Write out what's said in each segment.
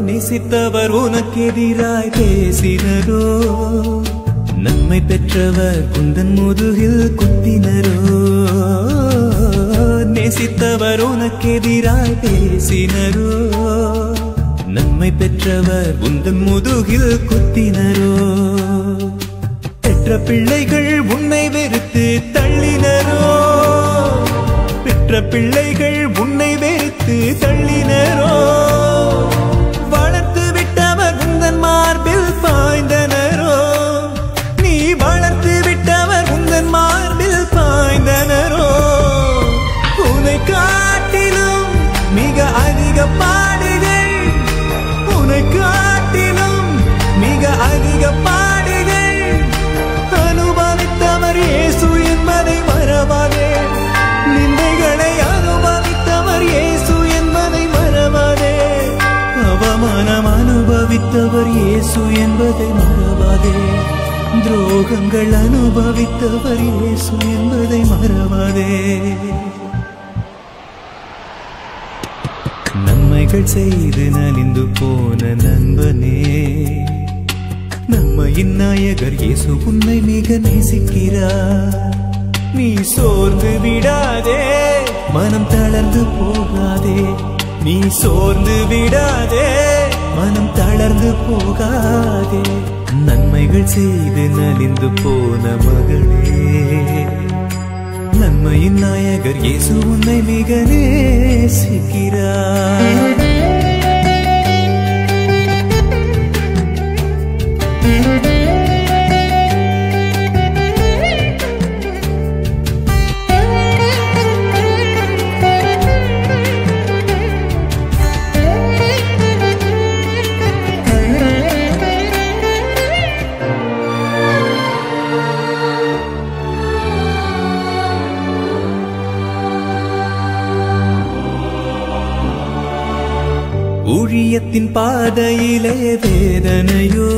நேசித்தவர் உனக்கு எதிராய் பேசினரோ, நன்மை பெற்றவர் குந்தன் முதுகில் குத்தினரோ. நேசித்தவர் உனக்கு எதிராய் பேசினரோ, நன்மை பெற்றவர் குந்தன் முதுகில் குத்தினரோ. பெற்ற பிள்ளைகள் உன்னை வெறுத்து தள்ளினரோ, பெற்ற பிள்ளைகள் உன்னை வெறுத்து தள்ளினரோ. வளர்த்து விட்டவர் உந்தன் மார்பில் பாய்ந்தனரோ, நீ வளர்த்து விட்டவர் உந்தன் மார்பில் பாய்ந்தனரோ. உன்னை காட்டிலும் மிக அதிக பாடுகள், உன்னை காட்டிலும் மிக அதிக பாடுகள் அனுபவித்தவர் இயேசு என்பதை மறவாதே. நிந்தைகளை அனுபவித்தவர் இயேசு என்பதை மறவாதே. அவமானம் அனுபவித்தவர் இயேசு என்பதை மறவாதே. துரோகங்கள் அனுபவித்தவர் இயேசு என்பதை மறவாதே. நன்மைகள் செய்து நலிந்து போன நண்பனே, நன்மையின் நாயகர் இயேசு உன்னை மிக நேசிக்கிறார். நீ சோர்ந்து விடாதே, மனம் தளர்ந்து போகாதே. நீ சோர்ந்து விடாதே, மனம் தளர்ந்து போகாதே. நன்மைகள் செய்து நலிந்து போன மகளே, நன்மையின் நாயகர் இயேசு உன்னை மிக நேசிக்கிறார். ஊழியத்தின் பாதையிலே வேதனையோ,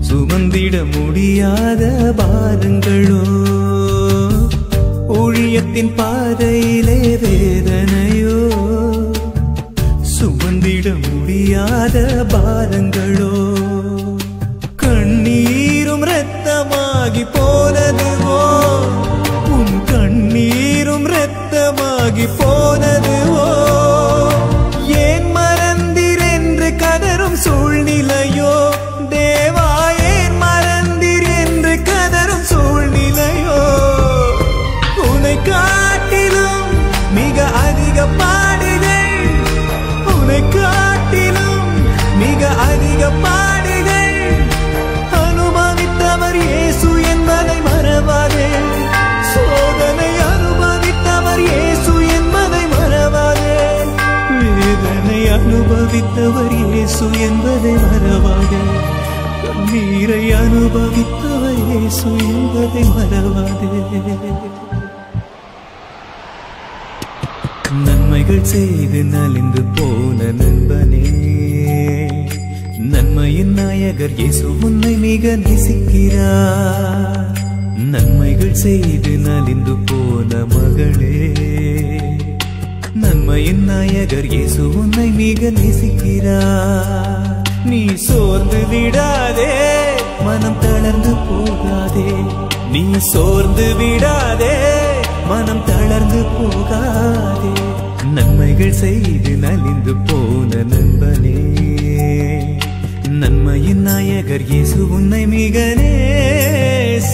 சுமந்திட முடியாத பாரங்களோ. ஊழியத்தின் பாதையிலே வேதனையோ, சுமந்திட முடியாத பாரங்களோ. கண்ணீரும் இரத்தமாகி போனதுவோ, உன் கண்ணீரும் இரத்தமாகி போனதுவோ. ஏன் மறந்தீர் என்று கதரும் சூழ்நிலையோ, தேவா ஏன் மறந்தீர் என்று கதரும் சூழ்நிலையோ. உன்னை காட்டிலும் மிக அதிக பாடுகள், உன்னை காட்டிலும் மிக அதிக பாடுகள் அனுபவித்தவர் இயேசு என்பதை மறவாதே. சோதனை அனுபவித்தவர் இயேசு என்பதை மறவாதே. வேதனை அனுபவித்தவர் இயேசு என்பதை மறவாதே. கண்ணீரை அனுபவித்தவர் இயேசு என்பதை மறவாதே. நன்மைகள் செய்து நலிந்து போன நண்பனே, நன்மையின் நாயகர் இயேசு உன்னை மிக நேசிக்கிறார். நன்மைகள் செய்து நலிந்து போன மகளே, நன்மையின் நாயகர் இயேசு உன்னை மிக நேசிக்கிறார். நீ சோர்ந்து விடாதே, மனம் தளர்ந்து போகாதே. நீ சோர்ந்து விடாதே, மனம் தளர்ந்து போகாதே. நன்மைகள் செய்து நலிந்து போன நண்பனே, நன்மையின் நாயகர் இயேசு உன்னை மிக நேசிக்கிறார்.